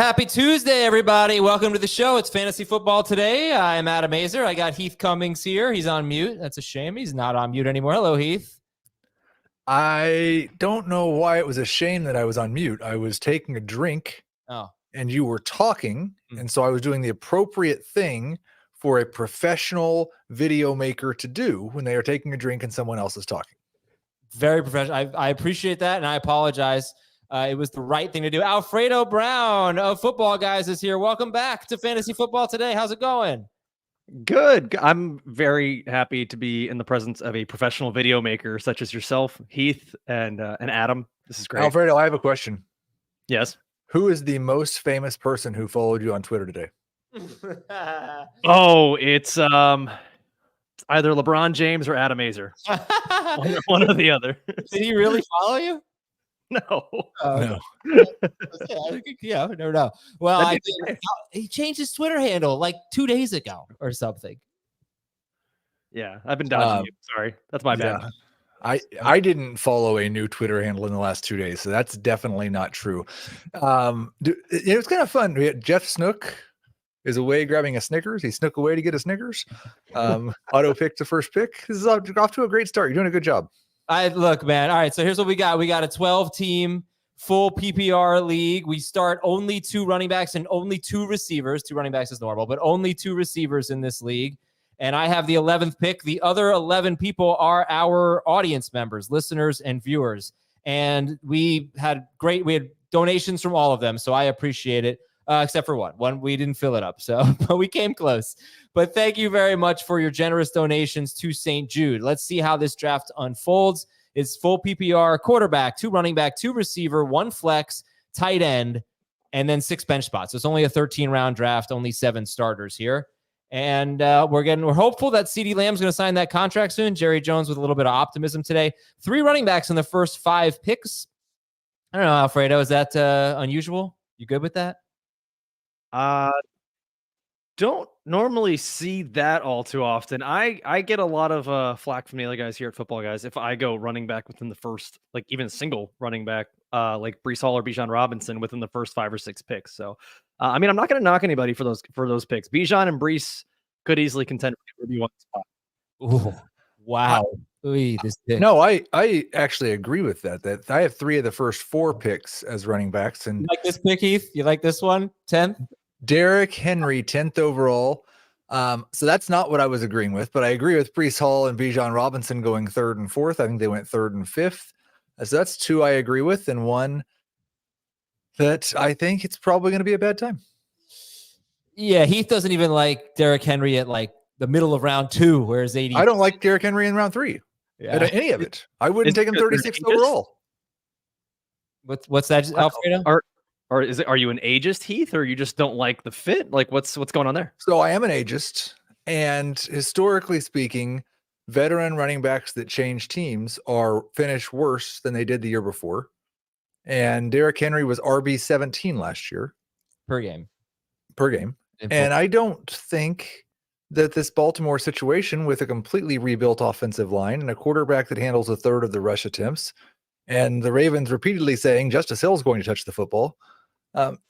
happy Tuesday, everybody. Welcome to the show. It's Fantasy Football Today. I'm Adam Azer. I got Heath Cummings here. He's on mute. That's a shame. He's not on mute anymore. Hello, Heath. I don't know why it was a shame that I was on mute. I was taking a drink and you were talking. And so I was doing the appropriate thing for a professional video maker to do when they are taking a drink and someone else is talking. Very professional. I appreciate that, and I apologize. It was the right thing to do. Alfredo Brown of Football Guys is here. Welcome back to Fantasy Football Today. How's it going? Good. I'm very happy to be in the presence of a professional video maker such as yourself, Heath, and Adam. This is great. Alfredo, I have a question. Yes. Who is the most famous person who followed you on Twitter today? Oh, it's either LeBron James or Adam Azer. one or the other. Did he really follow you? No. No. Yeah, I never know. Well, he changed his Twitter handle like 2 days ago or something. Yeah, I've been dodging you. Sorry. That's my bad. I didn't follow a new Twitter handle in the last 2 days, so that's definitely not true. It was kind of fun. We had Jeff Snook is away grabbing a Snickers. He snuck away to get a Snickers. Auto picked the first pick. This is off to a great start. You're doing a good job. Look, man. All right, so here's what we got. We got a 12-team full PPR league. We start only 2 running backs and only 2 receivers. 2 running backs is normal, but only 2 receivers in this league. And I have the 11th pick. The other 11 people are our audience members, listeners, and viewers. And we had donations from all of them, so I appreciate it. Except for one we didn't fill it up, but we came close. But thank you very much for your generous donations to St. Jude. Let's see how this draft unfolds. It's full PPR, quarterback, 2 running back, 2 receiver, 1 flex, tight end, and then 6 bench spots. So it's only a 13-round draft, only 7 starters here. And we're hopeful that CeeDee Lamb's going to sign that contract soon. Jerry Jones with a little bit of optimism today. 3 running backs in the first 5 picks. I don't know, Alfredo, is that unusual? You good with that? Don't normally see that all too often. I get a lot of flack from the other guys here at Football Guys if I go running back within the first, like even single running back, like Breece Hall or Bijan Robinson within the first 5 or 6 picks. So, I mean, I'm not going to knock anybody for those picks. Bijan and Breece could easily contend for the 1 spot. Ooh, wow. This pick. No, I actually agree with that. That I have 3 of the first 4 picks as running backs. And you like this pick, Heath? You like this one? 10th? Derrick Henry, 10th overall. So that's not what I was agreeing with, but I agree with Breece Hall and Bijan Robinson going 3rd and 4th. I think they went 3rd and 5th. So that's 2 I agree with, and 1 that I think it's probably going to be a bad time. Yeah, Heath doesn't even like Derrick Henry at like the middle of round 2, whereas 80. I don't like Derrick Henry in round 3. Yeah. At any of it. I wouldn't take him 36th overall. What's that, Alfredo? Or are you an ageist, Heath, or you just don't like the fit? Like what's going on there? So I am an ageist, and historically speaking, veteran running backs that change teams finish worse than they did the year before. And Derrick Henry was RB17 last year. Per game. And I don't think that this Baltimore situation with a completely rebuilt offensive line and a quarterback that handles 1/3 of the rush attempts, and the Ravens repeatedly saying Justice Hill is going to touch the football,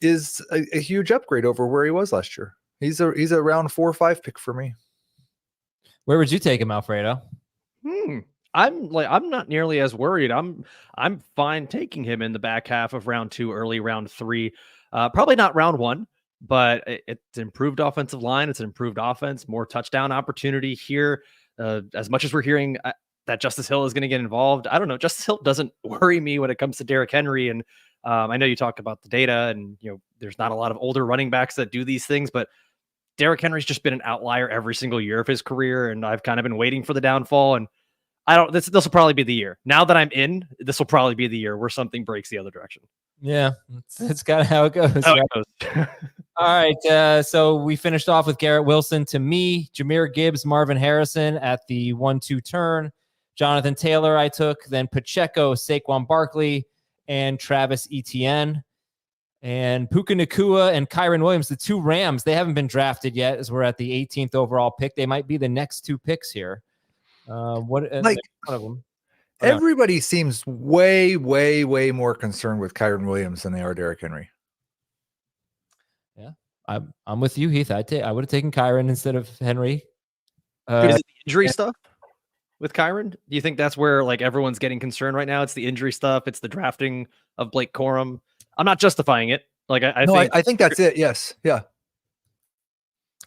is a huge upgrade over where he was last year. He's a round 4 or 5 pick for me. Where would you take him, Alfredo? I'm not nearly as worried. I'm fine taking him in the back half of round 2, early round 3. Probably not round 1, but it's improved offensive line. It's an improved offense, more touchdown opportunity here. As much as we're hearing that Justice Hill is going to get involved, I don't know. Justice Hill doesn't worry me when it comes to Derrick Henry. And I know you talk about the data, and there's not a lot of older running backs that do these things, but Derrick Henry's just been an outlier every single year of his career, and I've kind of been waiting for the downfall. And this will probably be the year. Now that I'm in, this will probably be the year where something breaks the other direction. Yeah, that's kind of how it goes. All right, so we finished off with Garrett Wilson to me, Jahmyr Gibbs, Marvin Harrison at the 1-2 turn, Jonathan Taylor I took, then Pacheco, Saquon Barkley, and Travis Etienne. And Puka Nacua and Kyron Williams, the 2 Rams, they haven't been drafted yet, as we're at the 18th overall pick. They might be the next 2 picks here. One of them. Everybody seems way, way, way more concerned with Kyron Williams than they are Derrick Henry. I'm with you, Heath. I would have taken Kyron instead of Henry. Is it the injury stuff with Kyron? Do you think that's where like everyone's getting concerned right now? It's the injury stuff. It's the drafting of Blake Corum. I'm not justifying it. Like I think that's it. Yes. Yeah.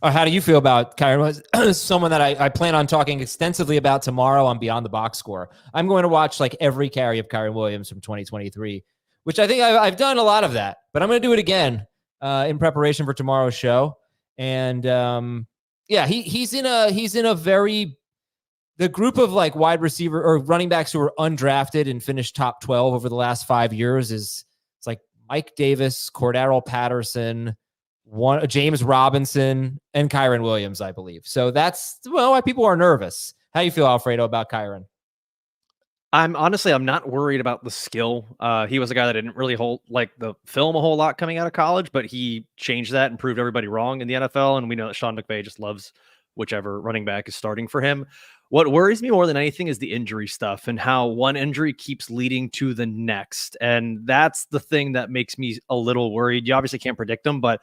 How do you feel about Kyron? Someone that I plan on talking extensively about tomorrow on Beyond the Box Score. I'm going to watch like every carry of Kyron Williams from 2023, which I think I've done a lot of that, but I'm going to do it again in preparation for tomorrow's show. And he's in a very, the group of like wide receiver or running backs who are undrafted and finished top 12 over the last 5 years it's like Mike Davis, Cordarrelle Patterson, James Robinson, and Kyron Williams, I believe. So that's why people are nervous. How do you feel, Alfredo, about Kyron? I'm not worried about the skill. He was a guy that didn't really hold like the film a whole lot coming out of college, but he changed that and proved everybody wrong in the NFL. And we know that Sean McVay just loves whichever running back is starting for him. What worries me more than anything is the injury stuff and how one injury keeps leading to the next. And that's the thing that makes me a little worried. You obviously can't predict them, but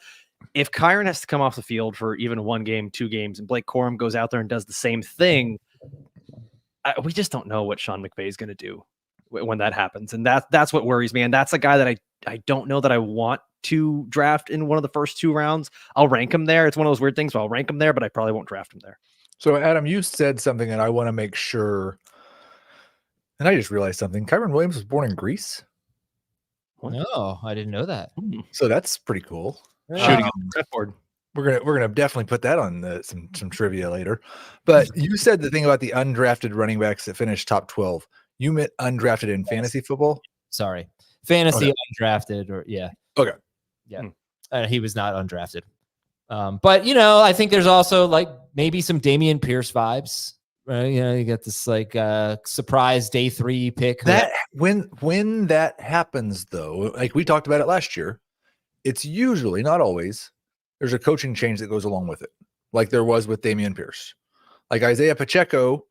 if Kyron has to come off the field for even 1 game, 2 games, and Blake Corum goes out there and does the same thing, we just don't know what Sean McVay is going to do when that happens. And that's what worries me. And that's a guy that I don't know that I want to draft in one of the first 2 rounds. I'll rank him there. It's one of those weird things where I'll rank him there, but I probably won't draft him there. So, Adam, you said something that I want to make sure. And I just realized something. Kyron Williams was born in Greece. No, I didn't know that. So that's pretty cool. Shooting the board. We're gonna definitely put that on some trivia later. But you said the thing about the undrafted running backs that finished top 12. You meant undrafted in fantasy football? Sorry, fantasy undrafted or yeah. Okay, yeah. He was not undrafted. But I think there's also like maybe some Dameon Pierce vibes. Right? You got this like surprise day 3 pick. That when that happens though, like we talked about it last year, it's usually, not always, there's a coaching change that goes along with it, like there was with Dameon Pierce. Like Isaiah Pacheco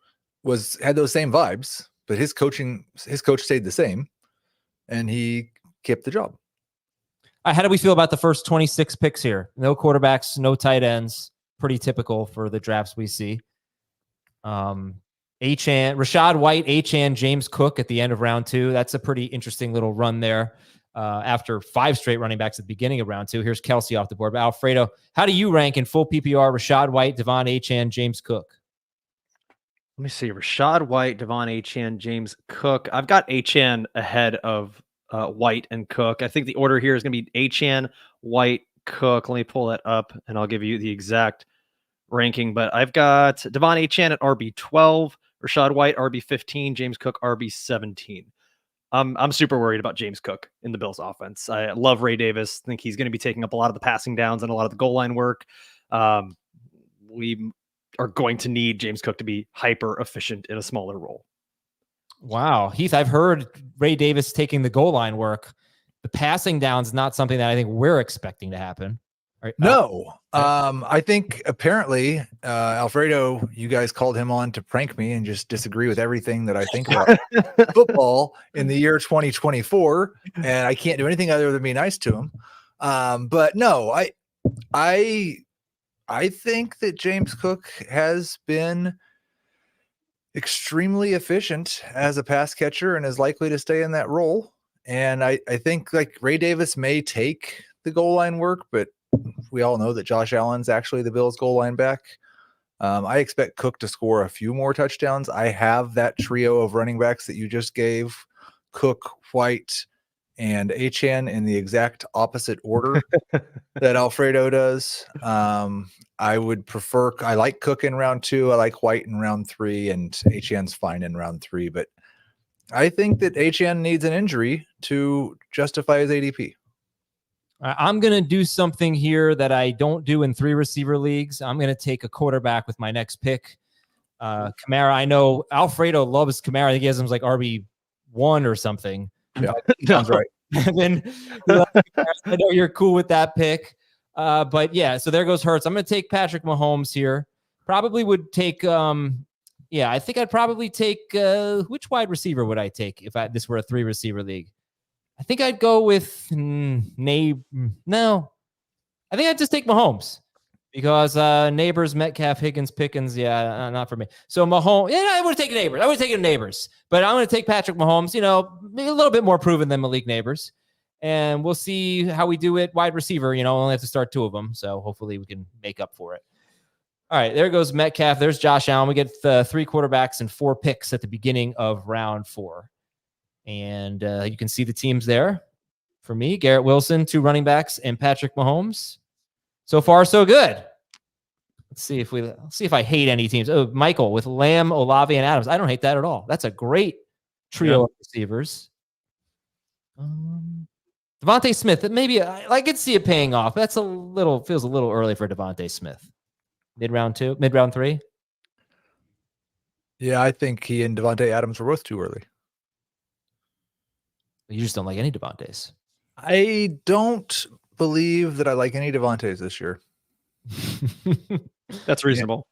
had those same vibes, but his coach stayed the same, and he kept the job. How do we feel about the first 26 picks here? No quarterbacks, no tight ends. Pretty typical for the drafts we see. Rashad White, Achane, James Cook at the end of round 2. That's a pretty interesting little run there. After 5 straight running backs at the beginning of round 2. Here's Kelsey off the board. But Alfredo, how do you rank in full PPR Rashad White, Devon Achane, James Cook? Let me see. Rashad White, Devon Achane, James Cook. I've got Achane ahead of White and Cook. I think the order here is going to be Achane, White, Cook. Let me pull that up, and I'll give you the exact ranking. But I've got Devon Achane at RB12, Rashad White RB15, James Cook RB17. I'm super worried about James Cook in the Bills offense. I love Ray Davis. I think he's going to be taking up a lot of the passing downs and a lot of the goal line work. We are going to need James Cook to be hyper efficient in a smaller role. Wow. Heath, I've heard Ray Davis taking the goal line work. The passing down is not something that I think we're expecting to happen. No. I think apparently, Alfredo, you guys called him on to prank me and just disagree with everything that I think about football in the year 2024. And I can't do anything other than be nice to him. But no, I think that James Cook has been extremely efficient as a pass catcher and is likely to stay in that role. And I think like Ray Davis may take the goal line work, but we all know that Josh Allen's actually the Bills' goal line back. I expect Cook to score a few more touchdowns. I have that trio of running backs that you just gave, Cook, White, and Achane in the exact opposite order that Alfredo does. I like Cook in round 2. I like White in round 3, and Achane's fine in round 3. But I think that Achane needs an injury to justify his ADP. I'm going to do something here that I don't do in 3 receiver leagues. I'm going to take a quarterback with my next pick. Kamara, I know Alfredo loves Kamara. I think he has him like RB1 or something. Yeah, sounds right. Then I know you're cool with that pick. But yeah, so there goes Hurts. I'm going to take Patrick Mahomes here. Probably would take, I think I'd probably take, which wide receiver would I take if this were a 3 receiver league? I think I'd go with no. I think I'd just take Mahomes because Neighbors, Metcalf, Higgins, Pickens, not for me. So Mahomes, I would have taken Neighbors. I would have taken Neighbors, but I'm going to take Patrick Mahomes. Maybe a little bit more proven than Malik Neighbors, and we'll see how we do it. Wide receiver, only have to start 2 of them, so hopefully we can make up for it. All right, there goes Metcalf. There's Josh Allen. We get 3 quarterbacks and 4 picks at the beginning of round 4, and you can see the teams there. For me, Garrett Wilson, 2 running backs, and Patrick Mahomes. So far, so good. Let's see if I hate any teams. Oh, Michael with Lamb, Olave, and Adams. I don't hate that at all. That's a great trio of receivers. Devontae Smith. Maybe I could see it paying off. Feels a little early for Devontae Smith. Mid-round 3. Yeah, I think he and Devontae Adams were both too early. You just don't like any Devontaes. I don't believe that I like any Devontaes this year. That's reasonable.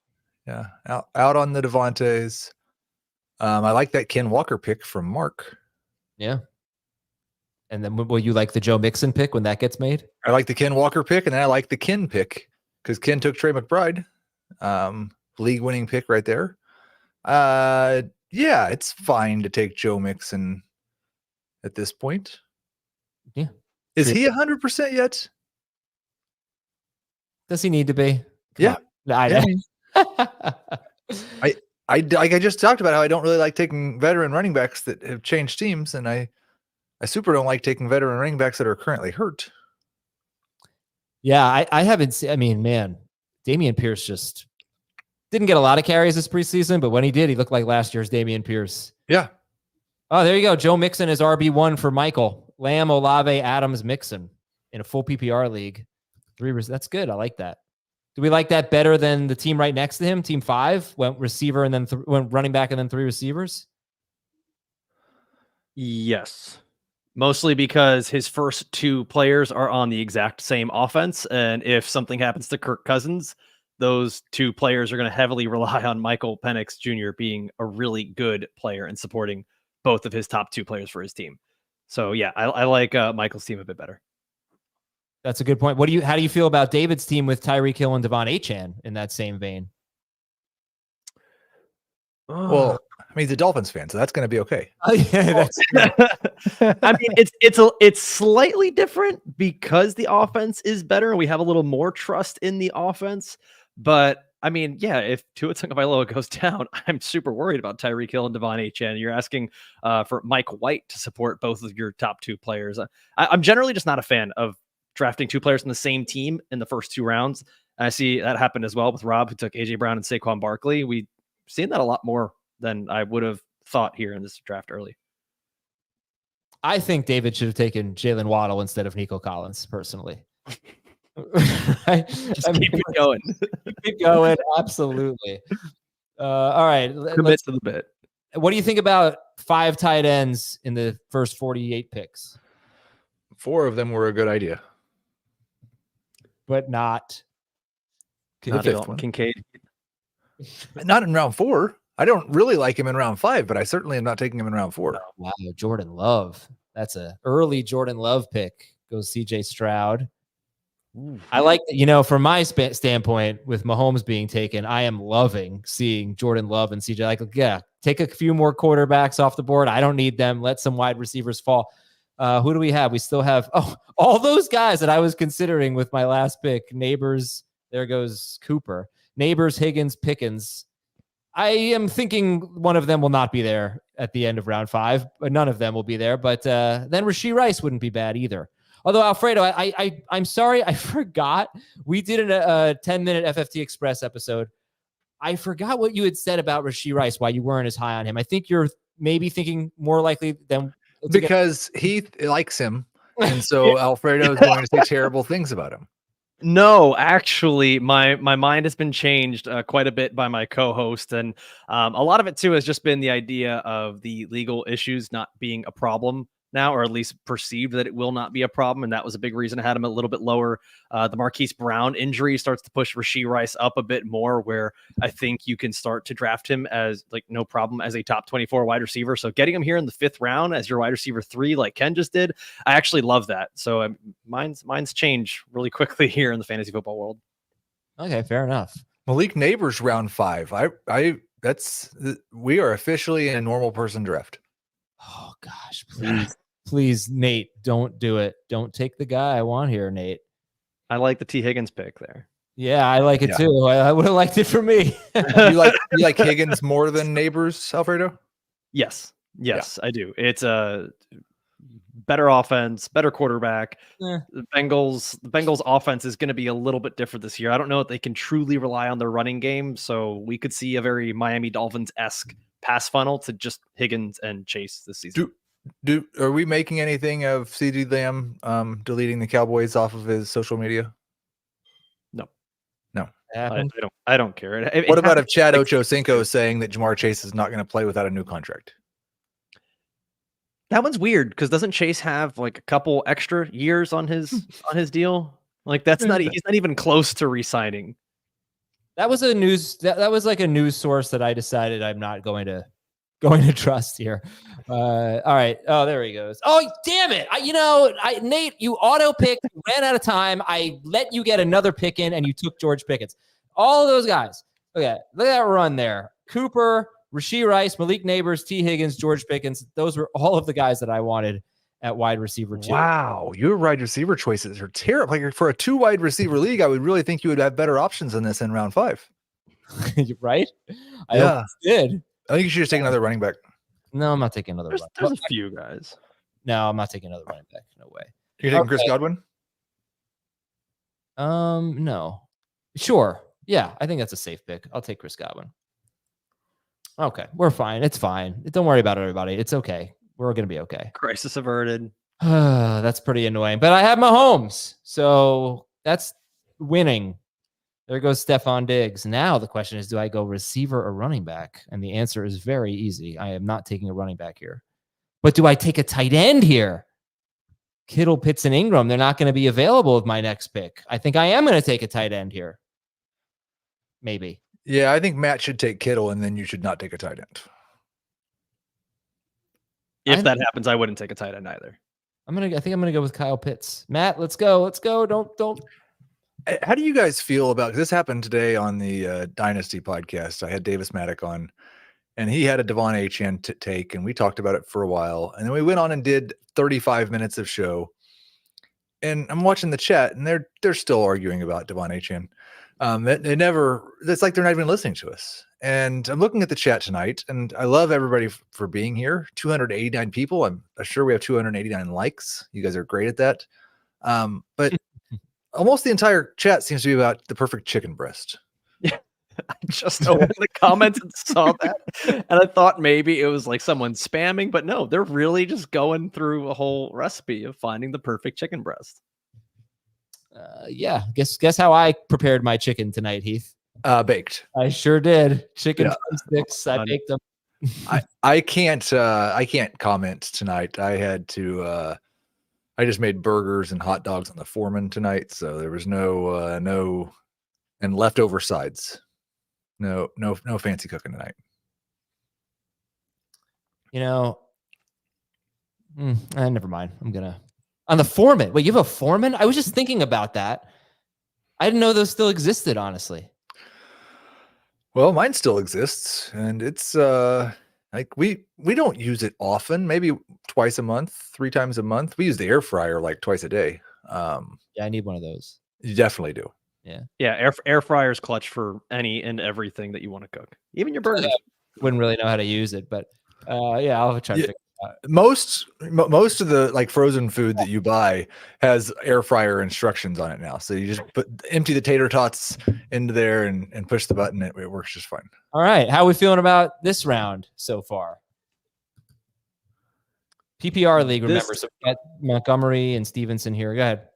Yeah. Out on the Devontaes. I like that Ken Walker pick from Mark. Yeah. And then will you like the Joe Mixon pick when that gets made? I like the Ken Walker pick, and then I like the Ken pick because Ken took Trey McBride. League winning pick right there. Yeah, it's fine to take Joe Mixon at this point. Yeah. Is he 100% yet? Does he need to be? Yeah. I just talked about how I don't really like taking veteran running backs that have changed teams, and I super don't like taking veteran running backs that are currently hurt. Yeah, I haven't seen. I mean, man, Dameon Pierce just didn't get a lot of carries this preseason, but when he did, he looked like last year's Dameon Pierce. Yeah. Oh, there you go. Joe Mixon is RB1 for Michael. Lamb, Olave, Adams, Mixon in a full PPR league. 3. That's good. I like that. Do we like that better than the team right next to him? Team 5 went receiver and then went running back and then 3 receivers. Yes. Mostly because his first 2 players are on the exact same offense. And if something happens to Kirk Cousins, those 2 players are going to heavily rely on Michael Penix Jr. being a really good player and supporting both of his top 2 players for his team. So yeah, I like Michael's team a bit better. That's a good point. How do you feel about David's team with Tyreek Hill and Devon Achane in that same vein? Well, I mean, he's a Dolphins fan, so that's going to be okay. Yeah, I mean, it's slightly different because the offense is better and we have a little more trust in the offense. But I mean, yeah, if Tua Tagovailoa goes down, I'm super worried about Tyreek Hill and Devon Achane. You're asking for Mike White to support both of your top 2 players. I'm generally just not a fan of drafting 2 players in the same team in the first 2 rounds. And I see that happened as well with Rob, who took AJ Brown and Saquon Barkley. We've seen that a lot more than I would have thought here in this draft early. I think David should have taken Jalen Waddle instead of Nico Collins, personally. Keep it going. Keep going. Absolutely. All right. Commit to the bit. What do you think about 5 tight ends in the first 48 picks? 4 of them were a good idea. But not the 5th one. Kincaid. Not in round 4. I don't really like him in round 5, but I certainly am not taking him in round 4. Oh, wow, Jordan Love. That's an early Jordan Love pick. Goes CJ Stroud. Ooh. I like, from my standpoint, with Mahomes being taken, I am loving seeing Jordan Love and CJ. Like, yeah, take a few more quarterbacks off the board. I don't need them. Let some wide receivers fall. Who do we have? We still have all those guys that I was considering with my last pick. Neighbors. There goes Cooper. Neighbors, Higgins, Pickens. I am thinking one of them will not be there at the end of round 5, but none of them will be there. But then Rashee Rice wouldn't be bad either. Although, Alfredo, I'm sorry, I forgot. We did a 10-minute FFT Express episode. I forgot what you had said about Rashee Rice, why you weren't as high on him. I think you're maybe thinking more likely than... Because he likes him, and so Alfredo is going to say terrible things about him. No, actually, my mind has been changed quite a bit by my co-host, and a lot of it too has just been the idea of the legal issues not being a problem now, or at least perceived that it will not be a problem. And that was a big reason I had him a little bit lower. The Marquise Brown injury starts to push Rashee Rice up a bit more, where I think you can start to draft him as like no problem as a top 24 wide receiver. So getting him here in the 5th round as your wide receiver 3, like Ken just did, I actually love that. So mine's change really quickly here in the fantasy football world. Okay, fair enough. Malik Neighbors round 5. We are officially in a normal person draft. Oh gosh, please, Nate, don't do it. Don't take the guy I want here, Nate. I like the T. Higgins pick there. Yeah, I like it too. I would have liked it for me. you like Higgins more than Neighbors, Alfredo? Yes, I do. It's a better offense, better quarterback. The Bengals offense is going to be a little bit different this year. I don't know if they can truly rely on their running game, so we could see a very Miami Dolphins-esque pass funnel to just Higgins and Chase this season. Are we making anything of CeeDee Lamb deleting the Cowboys off of his social media? No. I don't care. What about if Chad Ochocinco is saying that Jamar Chase is not going to play without a new contract? That one's weird because doesn't Chase have like a couple extra years on his deal? Like he's not even close to re-signing. That was a news that was like a news source that I decided I'm not going to trust here. All right. Oh, there he goes. Oh, damn it. Nate, you auto picked, ran out of time. I let you get another pick in and you took George Pickens. All of those guys. Okay. Look at that run there. Cooper, Rashee Rice, Malik Neighbors, T. Higgins, George Pickens. Those were all of the guys that I wanted at wide receiver 2. Wow, your wide receiver choices are terrible. Like for a 2 wide receiver league, I would really think you would have better options than this in round 5. Right? I hope you did. I think you should just take another running back. No, I'm not taking another running back. There's a few guys. No, I'm not taking another running back. No way. You're taking Chris Godwin? No. Sure. Yeah, I think that's a safe pick. I'll take Chris Godwin. Okay, we're fine. It's fine. Don't worry about it, everybody. It's okay. We're going to be okay. Crisis averted. That's pretty annoying. But I have Mahomes, so that's winning. There goes Stephon Diggs. Now the question is, do I go receiver or running back? And the answer is very easy. I am not taking a running back here. But do I take a tight end here? Kittle, Pitts, and Ingram, they're not going to be available with my next pick. I think I am going to take a tight end here. Maybe. Yeah, I think Matt should take Kittle, and then you should not take a tight end. If that happens, I wouldn't take a tight end either. I think I'm gonna go with Kyle Pitts. Matt, let's go. Don't. How do you guys feel about this? Happened today on the Dynasty podcast. I had Davis Maddock on, and he had a Devon Achane take, and we talked about it for a while, and then we went on and did 35 minutes of show. And I'm watching the chat, and they're still arguing about Devon Achane. It's like they're not even listening to us. And I'm looking at the chat tonight, and I love everybody for being here. 289 people. I'm sure we have 289 likes. You guys are great at that. But almost the entire chat seems to be about the perfect chicken breast. Yeah, I just opened the comments and saw that, and I thought maybe it was like someone spamming, but no, they're really just going through a whole recipe of finding the perfect chicken breast. Yeah, guess how I prepared my chicken tonight, Heath. Baked. I sure did. Chicken sticks. I baked them. I can't comment tonight. I had to. I just made burgers and hot dogs on the Foreman tonight, so there was no and leftover sides. No fancy cooking tonight. Never mind. I'm gonna on the Foreman. Wait, you have a Foreman? I was just thinking about that. I didn't know those still existed, honestly. Well, mine still exists, and it's like we don't use it often, maybe twice a month, 3 times a month. We use the air fryer like twice a day. Yeah, I need one of those. You definitely do. Yeah. Air fryer's clutch for any and everything that you want to cook, even your burgers. Wouldn't really know how to use it, but yeah, I'll try to figure it out. Most of the like frozen food that you buy has air fryer instructions on it now. So you just empty the tater tots into there and push the button. It works just fine. All right. How are we feeling about this round so far? PPR league, remember. So we got Montgomery and Stevenson here. Go ahead.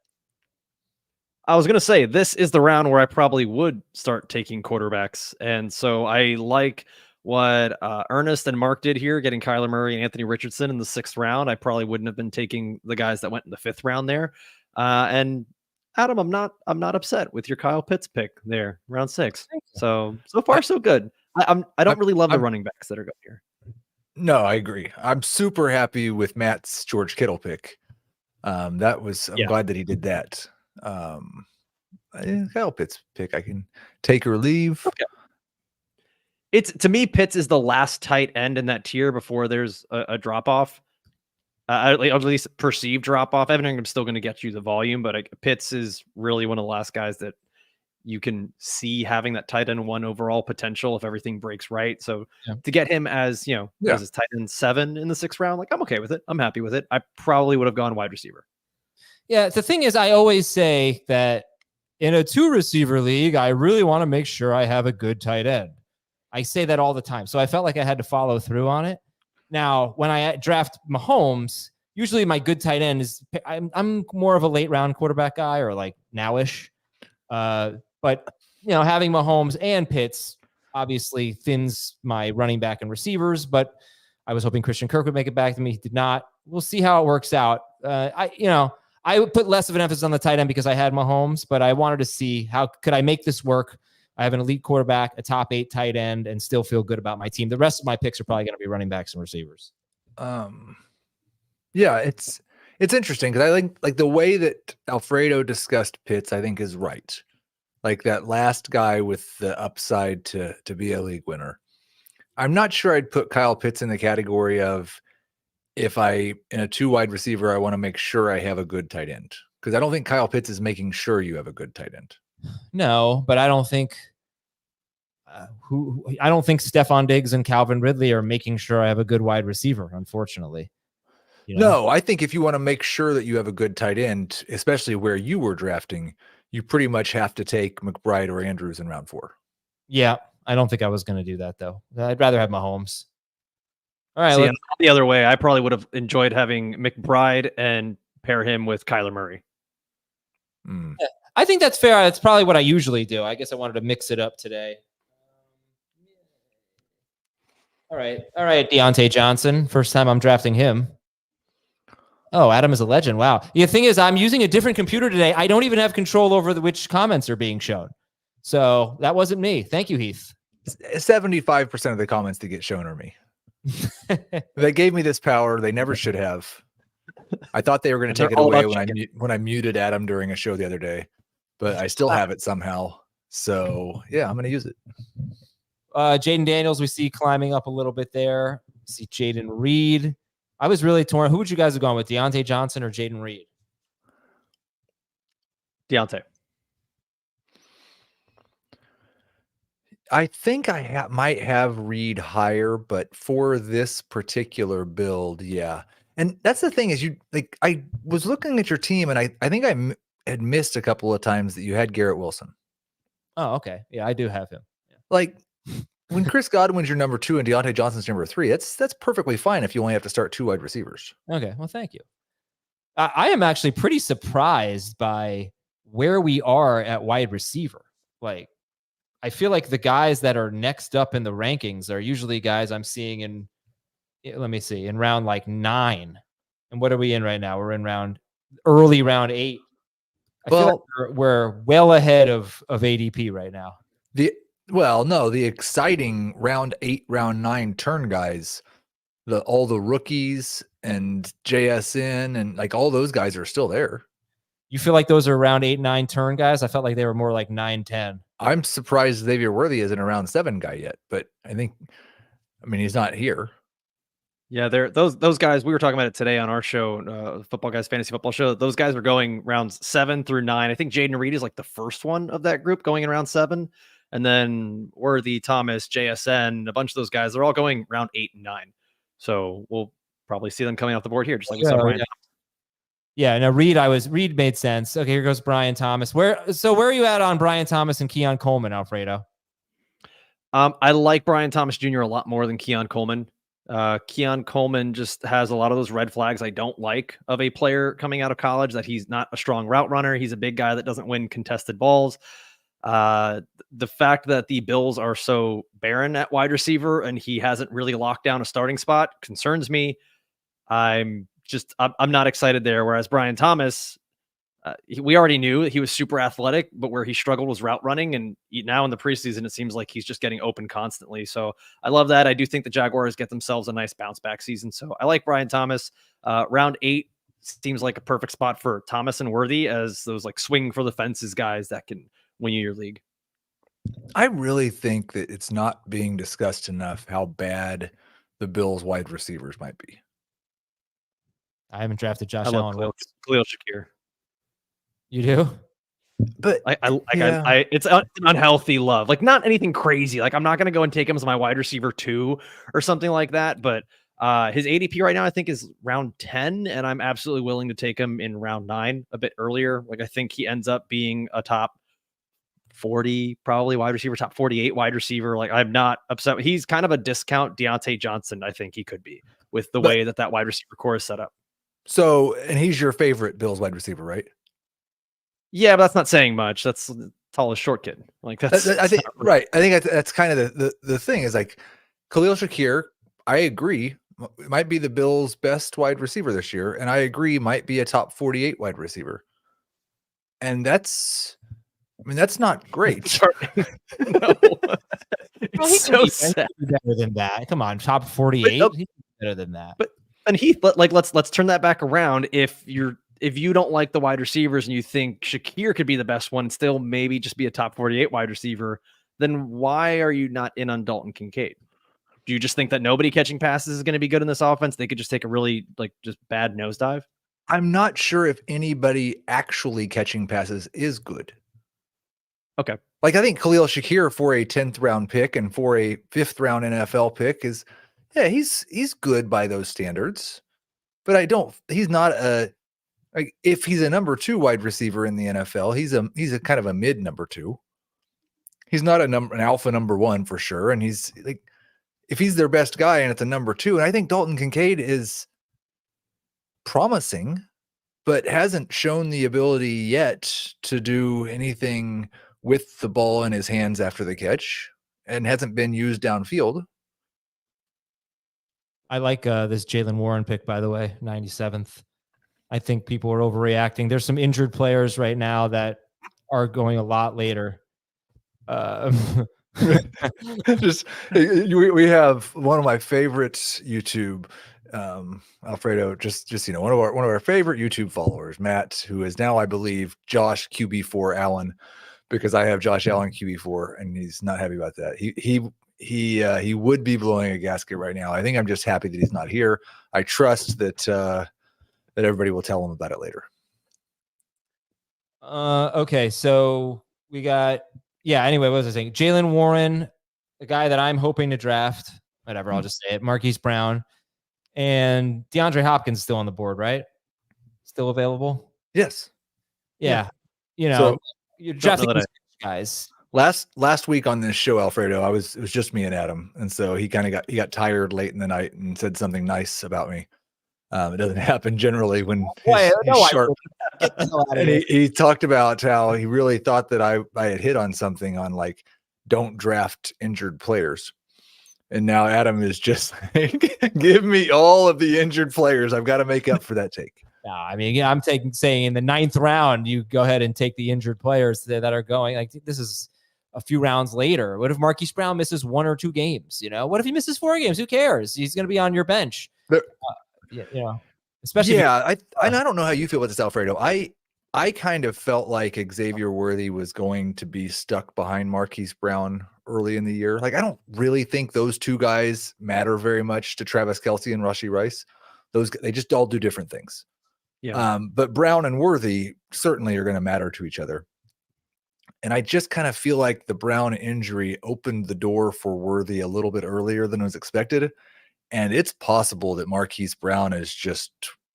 I was going to say, this is the round where I probably would start taking quarterbacks. And so I like what Ernest and Mark did here, getting Kyler Murray and Anthony Richardson in the 6th round, I probably wouldn't have been taking the guys that went in the 5th round there. And Adam, I'm not upset with your Kyle Pitts pick there, round 6. So far so good. I don't really love the running backs that are going here. No, I agree. I'm super happy with Matt's George Kittle pick. I'm glad that he did that. Kyle Pitts pick, I can take or leave. Okay. To me, Pitts is the last tight end in that tier before there's a drop off. At least perceived drop off. Evan Ingram's still going to get you the volume, but Pitts is really one of the last guys that you can see having that tight end 1 overall potential if everything breaks right. So to get him as as his tight end 7 in the 6th round, like I'm okay with it. I'm happy with it. I probably would have gone wide receiver. Yeah, the thing is, I always say that in a 2-receiver league, I really want to make sure I have a good tight end. I say that all the time. So I felt like I had to follow through on it. Now, when I draft Mahomes, usually my good tight end is I'm more of a late round quarterback guy, or like nowish. But having Mahomes and Pitts obviously thins my running back and receivers. But I was hoping Christian Kirk would make it back to me. He did not. We'll see how it works out. I would put less of an emphasis on the tight end because I had Mahomes, but I wanted to see how could I make this work. I have an elite quarterback, a top 8 tight end, and still feel good about my team. The rest of my picks are probably going to be running backs and receivers. Yeah, it's interesting because I think like the way that Alfredo discussed Pitts, I think is right. Like that last guy with the upside to be a league winner. I'm not sure I'd put Kyle Pitts in the category of if in a 2 wide receiver, I want to make sure I have a good tight end, because I don't think Kyle Pitts is making sure you have a good tight end. No, but I don't think Stephon Diggs and Calvin Ridley are making sure I have a good wide receiver, unfortunately. No, I think if you want to make sure that you have a good tight end, especially where you were drafting, you pretty much have to take McBride or Andrews in round 4. Yeah, I don't think I was going to do that, though. I'd rather have Mahomes. All right. See, the other way, I probably would have enjoyed having McBride and pair him with Kyler Murray. Yeah, I think that's fair. That's probably what I usually do. I guess I wanted to mix it up today. All right, Deontay Johnson. First time I'm drafting him. Oh, Adam is a legend. Wow. The thing is, I'm using a different computer today. I don't even have control over which comments are being shown. So that wasn't me. Thank you, Heath. 75% of the comments that get shown are me. They gave me this power. They never should have. I thought they were going to take it away when I muted Adam during a show the other day, but I still have it somehow. So yeah, I'm going to use it. Jaden Daniels, we see climbing up a little bit there. See Jaden Reed. I was really torn. Who would you guys have gone with, Deontay Johnson or Jaden Reed? Deontay. I think I might have Reed higher, but for this particular build, yeah. And that's the thing is I was looking at your team and I think I had missed a couple of times that you had Garrett Wilson. Oh, okay. Yeah, I do have him. Yeah. Like when Chris Godwin's your number 2 and Deontay Johnson's number 3, that's perfectly fine if you only have to start 2 wide receivers. Okay, well, thank you. I am actually pretty surprised by where we are at wide receiver. Like, I feel like the guys that are next up in the rankings are usually guys I'm seeing in round like 9. And what are we in right now? We're in early round 8. I feel like we're well ahead of ADP right now. The exciting round 8, round 9 turn guys, all the rookies and JSN and like all those guys are still there. You feel like those are round 8, 9 turn guys? I felt like they were more like 9, 10. I'm surprised Xavier Worthy isn't a round 7 guy yet, but I mean, he's not here. Yeah, those guys, we were talking about it today on our show, Football Guys Fantasy Football Show. Those guys were going rounds 7 through 9. I think Jaden Reed is like the first one of that group going in round 7. And then Worthy, Thomas, JSN, a bunch of those guys, they're all going round 8 and 9. So we'll probably see them coming off the board here, just like we saw Brian. Yeah, no, Reed made sense. Okay, here goes Brian Thomas. Where are you at on Brian Thomas and Keon Coleman, Alfredo? I like Brian Thomas Jr. a lot more than Keon Coleman. Keon Coleman just has a lot of those red flags I don't like of a player coming out of college, that he's not a strong route runner. He's a big guy that doesn't win contested balls. The fact that the Bills are so barren at wide receiver and he hasn't really locked down a starting spot concerns me. I'm not excited there. Whereas Brian Thomas, we already knew he was super athletic, but where he struggled was route running. And now in the preseason, it seems like he's just getting open constantly. So I love that. I do think the Jaguars get themselves a nice bounce back season. So I like Brian Thomas. Round 8 seems like a perfect spot for Thomas and Worthy as those like swing for the fences guys that can win you your league. I really think that it's not being discussed enough how bad the Bills wide receivers might be. I haven't drafted Josh Allen. Khalil Shakir. You do? But it's an unhealthy love. Like not anything crazy. Like I'm not going to go and take him as my wide receiver 2 or something like that. But his ADP right now, I think, is round 10, and I'm absolutely willing to take him in round 9 a bit earlier. Like I think he ends up being a top 40 probably wide receiver, top 48 wide receiver. Like I'm not upset. He's kind of a discount Deontay Johnson. I think he could be with the way that wide receiver core is set up. So, and he's your favorite Bills wide receiver, right? Yeah, but that's not saying much. That's the tallest short kid. Like that's I think right. I think that's kind of the thing is like Khalil Shakir. I agree, might be the Bills' best wide receiver this year, and I agree might be a top 48 wide receiver. And that's not great. No. It's so sad. Better than that. Come on, top 48. He's better than that. And Heath, let's turn that back around. If you don't like the wide receivers and you think Shakir could be the best one, still maybe just be a top 48 wide receiver, then why are you not in on Dalton Kincaid? Do you just think that nobody catching passes is going to be good in this offense? They could just take a really just bad nosedive? I'm not sure if anybody actually catching passes is good. Okay. Like I think Khalil Shakir for a 10th round pick and for a 5th round NFL pick he's good by those standards. But he's not if he's a number 2 wide receiver in the NFL, he's a kind of a mid number 2. He's not an alpha number 1 for sure. And he's like, if he's their best guy and it's a number 2, and I think Dalton Kincaid is promising, but hasn't shown the ability yet to do anything with the ball in his hands after the catch and hasn't been used downfield. I like this Jaylen Warren pick, by the way, 97th. I think people are overreacting. There's some injured players right now that are going a lot later. Just we have one of my favorite YouTube, Alfredo, just one of our favorite YouTube followers, Matt, who is now, I believe, Josh QB4 Allen, because I have Josh Allen QB4 and he's not happy about that. He would be blowing a gasket right now. I think I'm just happy that he's not here. I trust that everybody will tell him about it later. Okay, so we got anyway, what was I saying? Jaylen Warren, the guy that I'm hoping to draft. Whatever, I'll just say it. Marquise Brown and DeAndre Hopkins still on the board, right? Still available? Yes. Yeah. So, you're drafting these guys. Last week on this show, Alfredo, it was just me and Adam, and so he got tired late in the night and said something nice about me. It doesn't happen generally when he's sharp. And he talked about how he really thought that I had hit on something on like don't draft injured players. And now Adam is just like, give me all of the injured players. I've got to make up for that take. No, I mean, I'm saying in the 9th round, you go ahead and take the injured players that are going. Like this is a few rounds later. What if Marquise Brown misses 1 or 2 games? What if he misses 4 games? Who cares? He's going to be on your bench. Especially. Yeah, I don't know how you feel about this, Alfredo. I kind of felt like Xavier Worthy was going to be stuck behind Marquise Brown early in the year. Like I don't really think those 2 guys matter very much to Travis Kelce and Rashee Rice. They just all do different things. Yeah. But Brown and Worthy certainly are going to matter to each other. And I just kind of feel like the Brown injury opened the door for Worthy a little bit earlier than was expected. And it's possible that Marquise Brown is just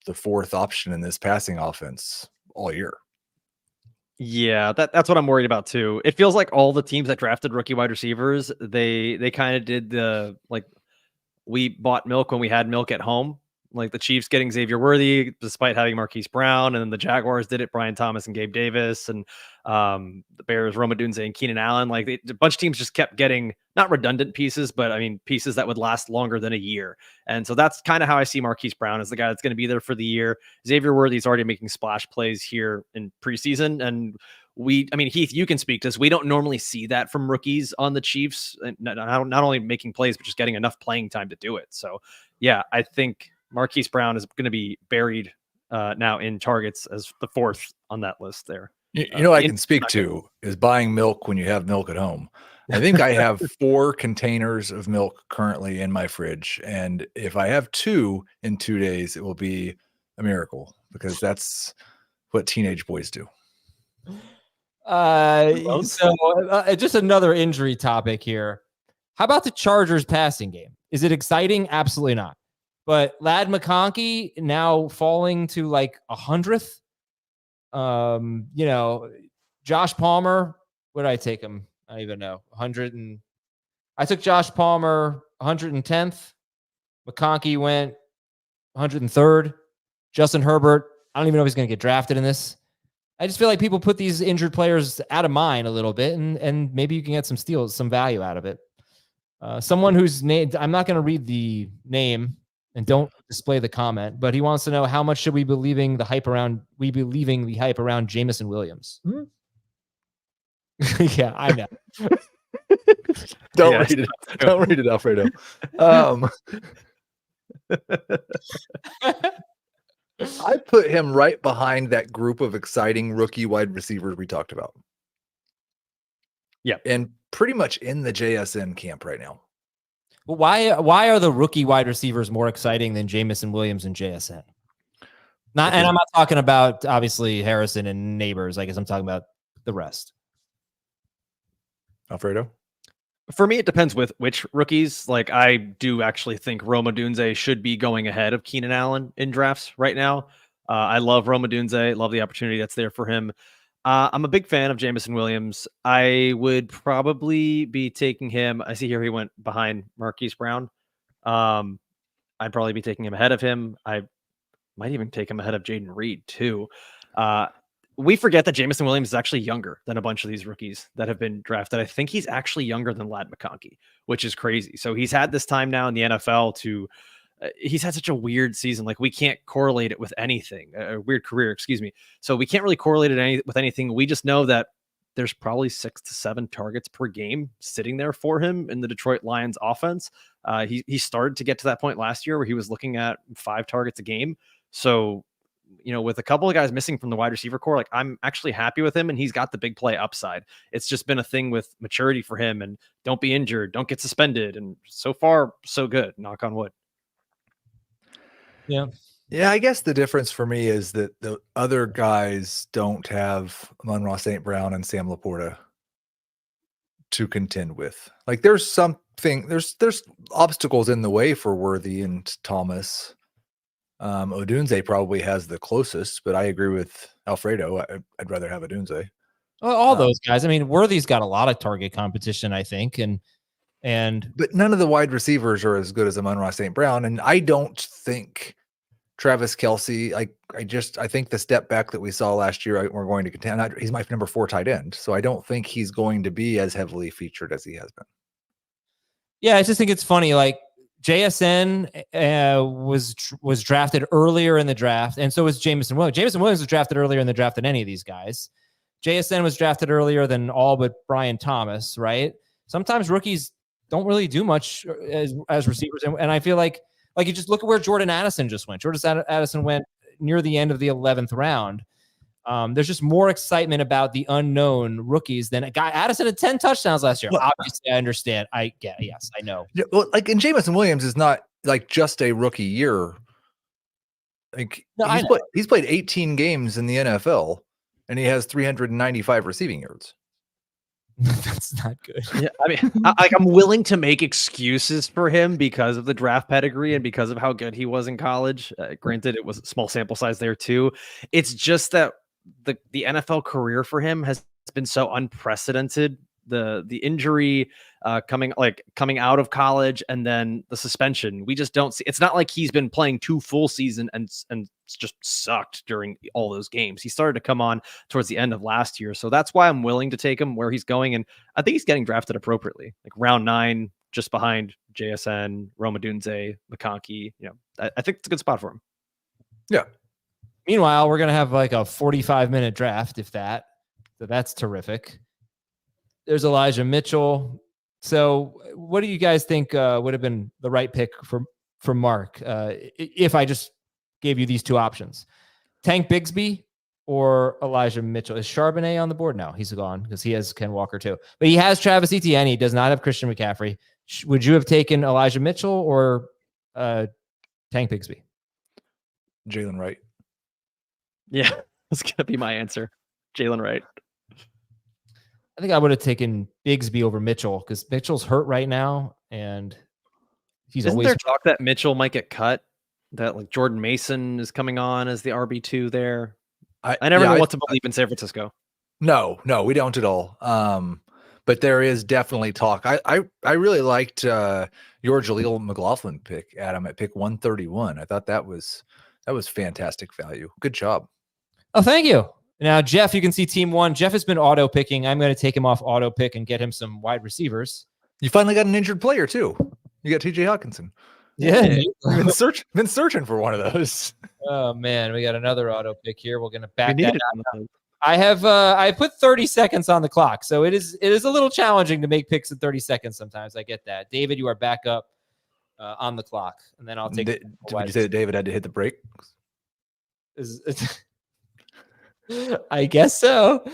the 4th option in this passing offense all year. Yeah, that's what I'm worried about too. It feels like all the teams that drafted rookie wide receivers, they kind of did the like we bought milk when we had milk at home Like the Chiefs getting Xavier Worthy despite having Marquise Brown, and then the Jaguars did it, Brian Thomas and Gabe Davis, and the Bears, Roma Odunze and Keenan Allen. Like a bunch of teams just kept getting not redundant pieces, but I mean pieces that would last longer than a year. And so that's kind of how I see Marquise Brown as the guy that's going to be there for the year. Xavier Worthy is already making splash plays here in preseason, and I mean, Heath, you can speak to this. We don't normally see that from rookies on the Chiefs, and not only making plays, but just getting enough playing time to do it. So, yeah, I think Marquise Brown is going to be buried now in targets as the fourth on that list there. You know, I can speak to is buying milk when you have milk at home. I think I have 4 containers of milk currently in my fridge. And if I have 2 in 2 days, it will be a miracle because that's what teenage boys do. Just another injury topic here. How about the Chargers passing game? Is it exciting? Absolutely not. But Ladd McConkey now falling to like 100th. You know, Josh Palmer, what did I take him? I don't even know. I took Josh Palmer 110th. McConkey went 103rd. Justin Herbert, I don't even know if he's going to get drafted in this. I just feel like people put these injured players out of mind a little bit, and maybe you can get some steals, some value out of it. Someone whose name, I'm not going to read the name and don't display the comment, but he wants to know how much should we be leaving the hype around Jameson Williams? Yeah, I know. Don't read it, Alfredo. I put him right behind that group of exciting rookie wide receivers we talked about. Yeah. And pretty much in the JSN camp right now. Well, why are the rookie wide receivers more exciting than Jameson Williams and JSN? And I'm not talking about obviously Harrison and Neighbors. I guess I'm talking about the rest. Alfredo? For me, it depends with which rookies. Like, I do actually think Roma Odunze should be going ahead of Keenan Allen in drafts right now. I love Roma Odunze, love the opportunity that's there for him. I'm a big fan of Jameson Williams. I would probably be taking him. I see here he went behind Marquise Brown. I'd probably be taking him ahead of him. I might even take him ahead of Jaden Reed too. We forget that Jameson Williams is actually younger than a bunch of these rookies that have been drafted. I think he's actually younger than Ladd McConkey, which is crazy. So he's had this time now in the NFL to he's had such a weird season. Like, we can't correlate it with anything, a weird career, excuse me. So we can't really correlate it with anything. We just know that there's probably 6 to 7 targets per game sitting there for him in the Detroit Lions offense. He started to get to that point last year where he was looking at 5 targets a game. So, you know, with a couple of guys missing from the wide receiver core, like, I'm actually happy with him, and he's got the big play upside. It's just been a thing with maturity for him, and don't be injured, don't get suspended. And so far, so good, knock on wood. Yeah. Yeah, I guess the difference for me is that the other guys don't have Amon-Ra St. Brown and Sam Laporta to contend with. Like, there's obstacles in the way for Worthy and Thomas. Odunze probably has the closest, but I agree with Alfredo. I'd rather have Odunze. Well, all those guys. I mean, Worthy's got a lot of target competition, I think, but none of the wide receivers are as good as Amon-Ra St. Brown, and I don't think Travis Kelce. I think the step back that we saw last year, we're going to contend. He's my number 4 tight end, so I don't think he's going to be as heavily featured as he has been. Yeah, I just think it's funny. Like, JSN was drafted earlier in the draft, and so was Jameson Williams. Jameson Williams was drafted earlier in the draft than any of these guys. JSN was drafted earlier than all but Brian Thomas, right? Sometimes rookies don't really do much as receivers, and I feel like you just look at where Jordan Addison just went. Jordan Addison went near the end of the 11th round. There's just more excitement about the unknown rookies than a guy. Addison had 10 touchdowns last year. Well, obviously, I understand. Yes, I know. Yeah, well, like, and Jameson Williams is not like just a rookie year. Like, no, he's played 18 games in the NFL, and he has 395 receiving yards. That's not good. Yeah, I mean, I'm willing to make excuses for him because of the draft pedigree and because of how good he was in college. Granted, it was a small sample size there too. It's just that the NFL career for him has been so unprecedented the injury coming out of college and then the suspension. We just don't see. It's not like he's been playing 2 full season and just sucked during all those games. He started to come on towards the end of last year, so that's why I'm willing to take him where he's going, and I think he's getting drafted appropriately, like round 9, just behind JSN, Roma Dunze, McConkey. I think it's a good spot for him. Yeah. Meanwhile, we're gonna have like a 45-minute draft, if that. So that's terrific. There's Elijah Mitchell. So what do you guys think would have been the right pick for Mark if I just gave you these 2 options? Tank Bigsby or Elijah Mitchell? Is Charbonnet on the board? No, he's gone because he has Ken Walker too. But he has Travis Etienne. He does not have Christian McCaffrey. Would you have taken Elijah Mitchell or Tank Bigsby? Jalen Wright. Yeah, that's going to be my answer. Jalen Wright. I think I would have taken Bigsby over Mitchell because Mitchell's hurt right now, and Isn't there talk that Mitchell might get cut? That like Jordan Mason is coming on as the RB2 there. I never know what to believe in San Francisco. No, we don't at all. But there is definitely talk. I really liked your Jaleel McLaughlin pick, Adam, at pick 131. I thought that was fantastic value. Good job. Oh, thank you. Now, Jeff, you can see team 1. Jeff has been auto picking. I'm going to take him off auto pick and get him some wide receivers. You finally got an injured player too. You got TJ Hawkinson. Yeah. been searching for one of those. Oh man, we got another auto pick here. We're going to back that out. I put 30 seconds on the clock, so it is a little challenging to make picks in 30 seconds sometimes. I get that. David, you are back up on the clock, and then I'll take. Did you say that David had to hit the brake? I guess so.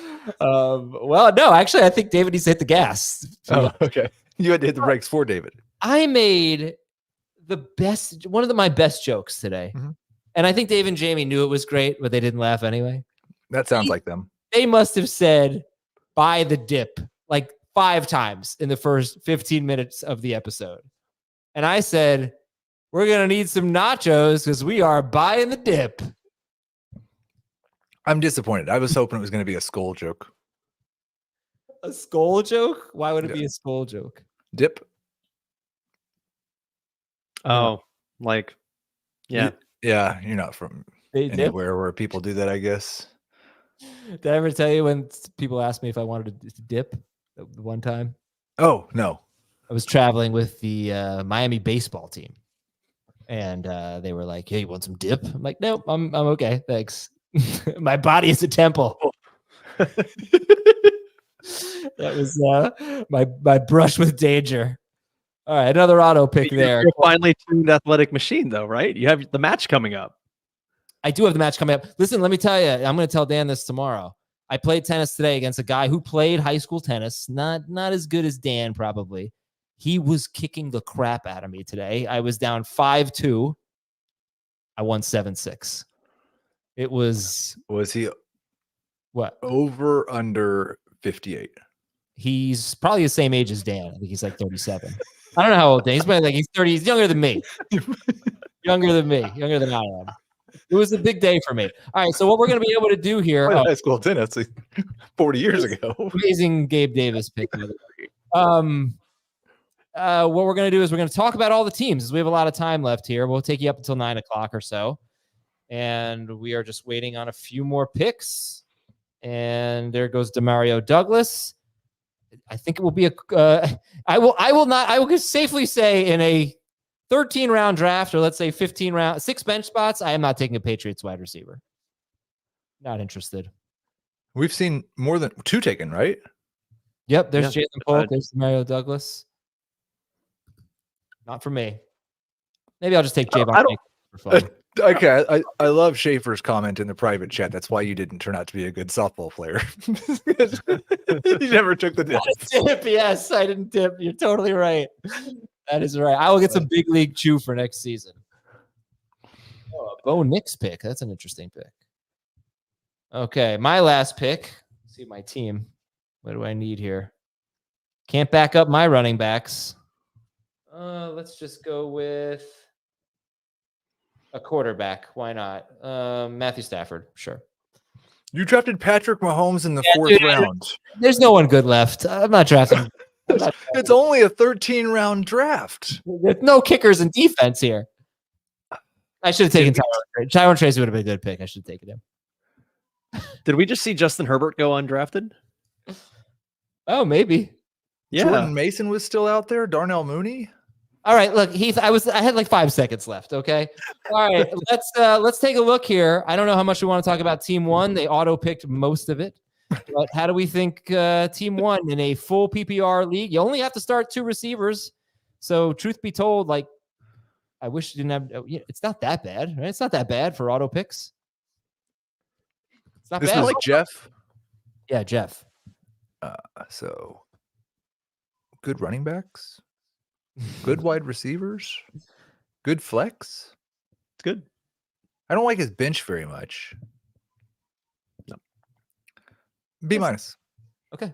Well, no, actually, I think David needs to hit the gas. Oh, okay. You had to hit the brakes for David. I made one of my best jokes today. Mm-hmm. And I think Dave and Jamie knew it was great, but they didn't laugh anyway. That sounds like them. They must have said, buy the dip, like 5 times in the first 15 minutes of the episode. And I said, we're going to need some nachos because we are buying the dip. I'm disappointed. I was hoping it was going to be a skull joke. A skull joke? Why would it be a skull joke? Dip. Oh, like, yeah. Yeah, you're not from anywhere where people do that, I guess. Did I ever tell you when people asked me if I wanted to dip one time? Oh, no. I was traveling with the Miami baseball team. And they were like, hey, you want some dip? I'm like, no, I'm okay. Thanks. My body is a temple. That was my brush with danger. All right, another auto pick there. You're finely tuned athletic machine, though, right? You have the match coming up. I do have the match coming up. Listen, let me tell you, I'm going to tell Dan this tomorrow. I played tennis today against a guy who played high school tennis. Not as good as Dan, probably. He was kicking the crap out of me today. I was down 5-2. I won 7-6. It was... Was he... What? Over, under 58? He's probably the same age as Dan. I think he's like 37. I don't know how old Dan is. He's like he's 30. He's younger than me. Younger than I am. It was a big day for me. All right, so what we're going to be able to do here... high school tennis 40 years ago. Amazing Gabe Davis pick. What we're going to do is we're going to talk about all the teams as we have a lot of time left here. We'll take you up until 9 o'clock or so. And we are just waiting on a few more picks. And there goes Demario Douglas. I think it will be I will safely say in a 13-round draft, or let's say 15-round, 6 bench spots, I am not taking a Patriots wide receiver. Not interested. We've seen more than 2 taken, right? Yep, there's Jalen Polk, there's Demario Douglas. Not for me. Maybe I'll just take Javon for fun. Okay, I love Schaefer's comment in the private chat. That's why you didn't turn out to be a good softball player. You never took the dip. Yes, I didn't dip. You're totally right. That is right. I will get some big league chew for next season. Oh, a Bo Nix pick. That's an interesting pick. Okay, my last pick. Let's see my team. What do I need here? Can't back up my running backs. Let's just go with a quarterback. Why not? Matthew Stafford. Sure. You drafted Patrick Mahomes in the fourth dude, round. There's no one good left. I'm not drafting. It's only a 13-round draft. There's no kickers in defense here. I should have taken Tyron Tracy would have been a good pick. I should have taken him. Did we just see Justin Herbert go undrafted? Oh, maybe. Yeah. Jordan Mason was still out there. Darnell Mooney. All right, look, Heath. I had like 5 seconds left. Okay. All right, let's take a look here. I don't know how much we want to talk about Team 1. They auto picked most of it. But how do we think Team 1 in a full PPR league? You only have to start 2 receivers. So truth be told, like I wish you didn't have. It's not that bad, right? It's not that bad for auto picks. It's not This bad. was Jeff. Yeah, Jeff. So good running backs, good wide receivers, good flex. It's good. I don't like his bench very much. No. B minus. Okay.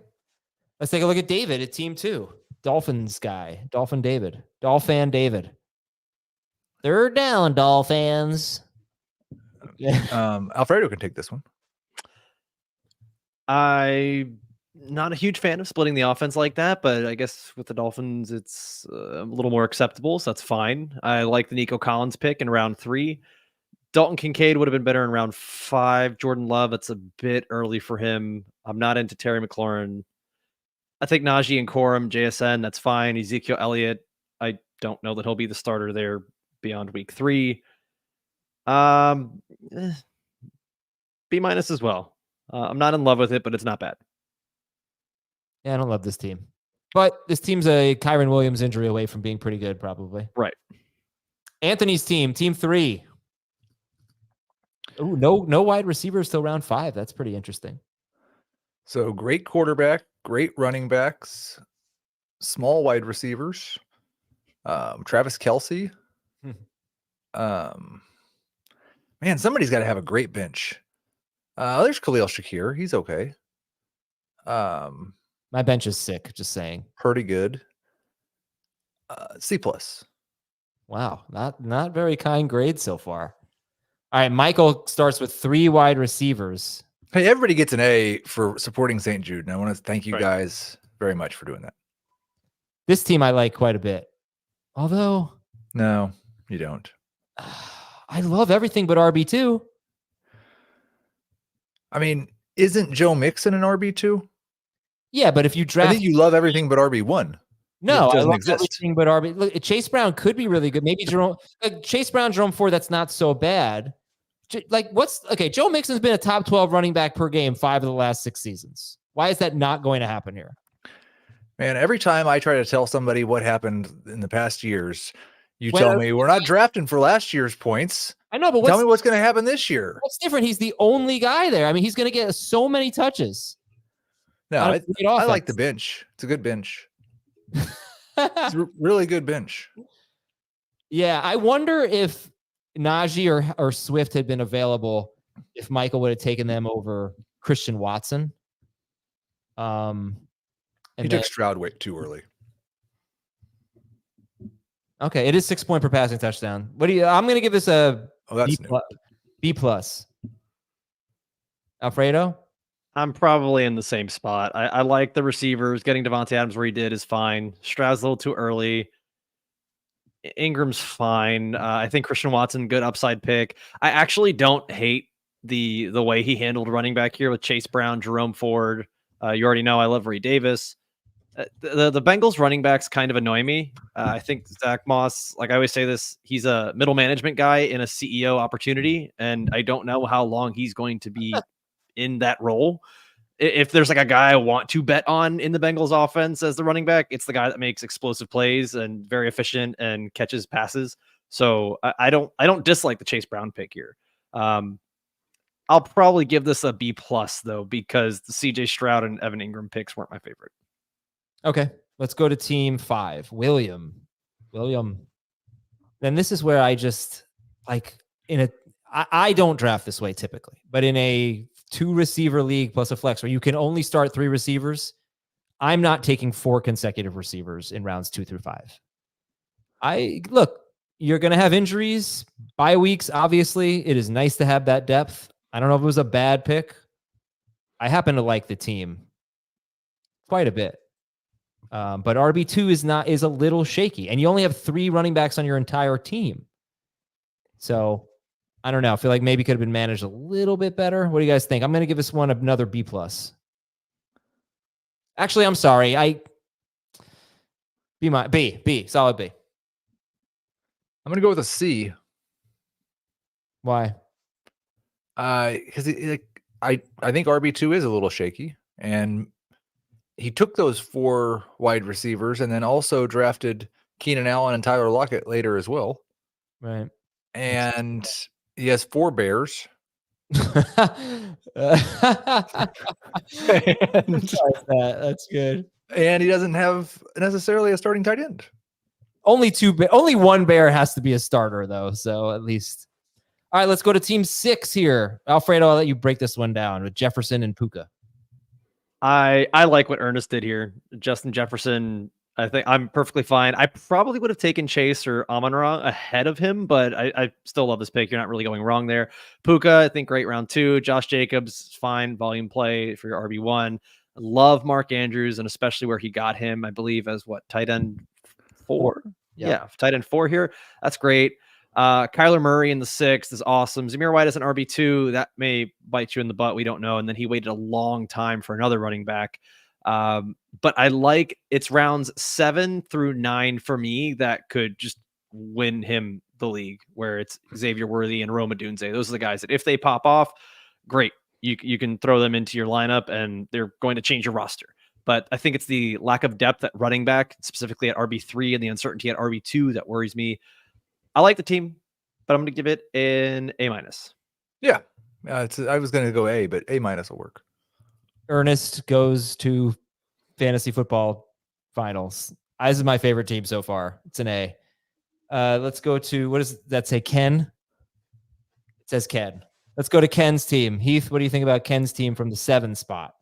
Let's take a look at David at Team 2. Dolphins guy. Dolphin David. Dolphin David. Third down, Dolphins. Alfredo can take this one. I'm not a huge fan of splitting the offense like that, but I guess with the Dolphins, it's a little more acceptable, so that's fine. I like the Nico Collins pick in round 3. Dalton Kincaid would have been better in round 5. Jordan Love, it's a bit early for him. I'm not into Terry McLaurin. I think Najee and Corum, JSN, that's fine. Ezekiel Elliott, I don't know that he'll be the starter there beyond week 3. B minus as well. I'm not in love with it, but it's not bad. Yeah, I don't love this team. But this team's a Kyron Williams injury away from being pretty good, probably. Right. Anthony's team, Team 3. Ooh, no wide receivers till round 5. That's pretty interesting. So great quarterback, great running backs, small wide receivers. Travis Kelce. Man, somebody's got to have a great bench. There's Khalil Shakir. He's okay. My bench is sick, just saying. Pretty good. C+. Wow, not very kind grade so far. All right, Michael starts with 3 wide receivers. Hey, everybody gets an A for supporting St. Jude, and I want to thank you guys very much for doing that. This team I like quite a bit. Although... No, you don't. I love everything but RB2. I mean, isn't Joe Mixon an RB2? Yeah, but if you draft... I think you love everything but RB1. No, it doesn't I love exist. everything but RB. Look, Chase Brown could be really good. Maybe Jerome... Chase Brown, Jerome Ford, that's not so bad. Joe Mixon's been a top 12 running back per game 5 of the last 6 seasons. Why is that not going to happen here? Man, every time I try to tell somebody what happened in the past years, you tell me we're not drafting for last year's points. I know, but tell me what's going to happen this year. What's different? He's the only guy there. I mean, he's going to get so many touches. No, I like the bench. It's a good bench. It's a really good bench. Yeah, I wonder if Najee or Swift had been available, if Michael would have taken them over Christian Watson. He took Stroud way too early. Okay, it is 6 point per passing touchdown. I'm going to give this a B plus. Alfredo? I'm probably in the same spot. I like the receivers. Getting Devontae Adams where he did is fine. Stroud's a little too early. Ingram's fine. I think Christian Watson, good upside pick. I actually don't hate the way he handled running back here with Chase Brown, Jerome Ford. You already know I love Reed Davis. The Bengals running backs kind of annoy me. I think Zach Moss, like I always say this, he's a middle management guy in a CEO opportunity, and I don't know how long he's going to be in that role. If there's like a guy I want to bet on in the Bengals offense as the running back, it's the guy that makes explosive plays and very efficient and catches passes. So I don't dislike the Chase Brown pick here. I'll probably give this a B plus though, because the CJ Stroud and Evan Ingram picks weren't my favorite. Okay, let's go to Team 5. William. Then this is where I just like I don't draft this way typically, but in a 2 receiver league plus a flex where you can only start 3 receivers, I'm not taking 4 consecutive receivers in rounds 2 through 5. You're going to have injuries, bye weeks. Obviously, it is nice to have that depth. I don't know if it was a bad pick. I happen to like the team quite a bit. But RB2 is a little shaky, and you only have 3 running backs on your entire team. So I don't know. I feel like maybe could have been managed a little bit better. What do you guys think? I'm going to give this one another B+. Actually, I'm sorry. B, solid B. I'm going to go with a C. Why? Because I think RB2 is a little shaky, and he took those 4 wide receivers and then also drafted Keenan Allen and Tyler Lockett later as well. Right. And he has 4 Bears. That's good. And he doesn't have necessarily a starting tight end. Only 1 Bear has to be a starter, though. So at least. All right, let's go to team 6 here. Alfredo, I'll let you break this one down with Jefferson and Puka. I like what Ernest did here. Justin Jefferson, I think I'm perfectly fine. I probably would have taken Chase or Amon-Ra ahead of him, but I still love this pick. You're not really going wrong there. Puka, I think great round 2. Josh Jacobs, fine volume play for your RB1. Love Mark Andrews, and especially where he got him, I believe, as tight end 4? Yeah, tight end 4 here. That's great. Kyler Murray in the 6th is awesome. Zamir White as an RB2, that may bite you in the butt. We don't know. And then he waited a long time for another running back. But I like it's rounds 7 through 9 for me that could just win him the league, where it's Xavier Worthy and Rome Odunze. Those are the guys that if they pop off, great. You can throw them into your lineup and they're going to change your roster. But I think it's the lack of depth at running back, specifically at RB3, and the uncertainty at RB2 that worries me. I like the team, but I'm going to give it an A-. Yeah. I was going to go A, but A- will work. Ernest goes to fantasy football finals. This is my favorite team so far. It's an A. Let's go to, what does that say, Ken? It says Ken. Let's go to Ken's team. Heath, what do you think about Ken's team from the 7 spot?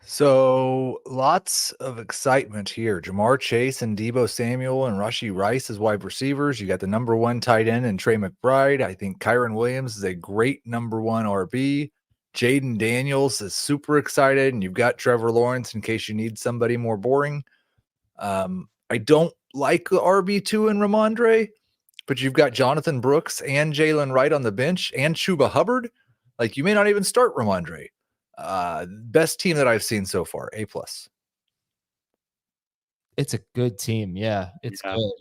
So lots of excitement here. Jamar Chase and Deebo Samuel and Rashee Rice as wide receivers. You got the number 1 tight end and Trey McBride. I think Kyron Williams is a great number 1 RB. Jaden Daniels is super excited, and you've got Trevor Lawrence in case you need somebody more boring. I don't like the RB2 and Ramondre, but you've got Jonathan Brooks and Jalen Wright on the bench and Chuba Hubbard. Like, you may not even start Ramondre. Best team that I've seen so far, A+. It's a good team. Yeah, it's good.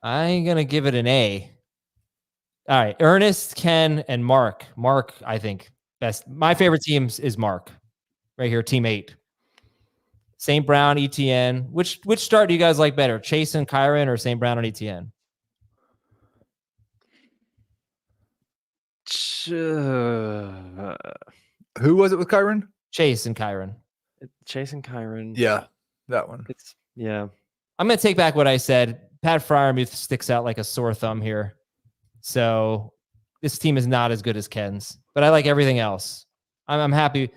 I'm going to give it an A. All right. Ernest, Ken, and Mark. Mark, I think best. My favorite teams is Mark right here. Team 8. St. Brown, ETN. Which start do you guys like better? Chase and Kyron or St. Brown and ETN? Who was it with Kyron? Chase and Kyron. Chase and Kyron. Yeah, that one. I'm going to take back what I said. Pat Freiermuth sticks out like a sore thumb here. So this team is not as good as Ken's, but I like everything else. I'm happy.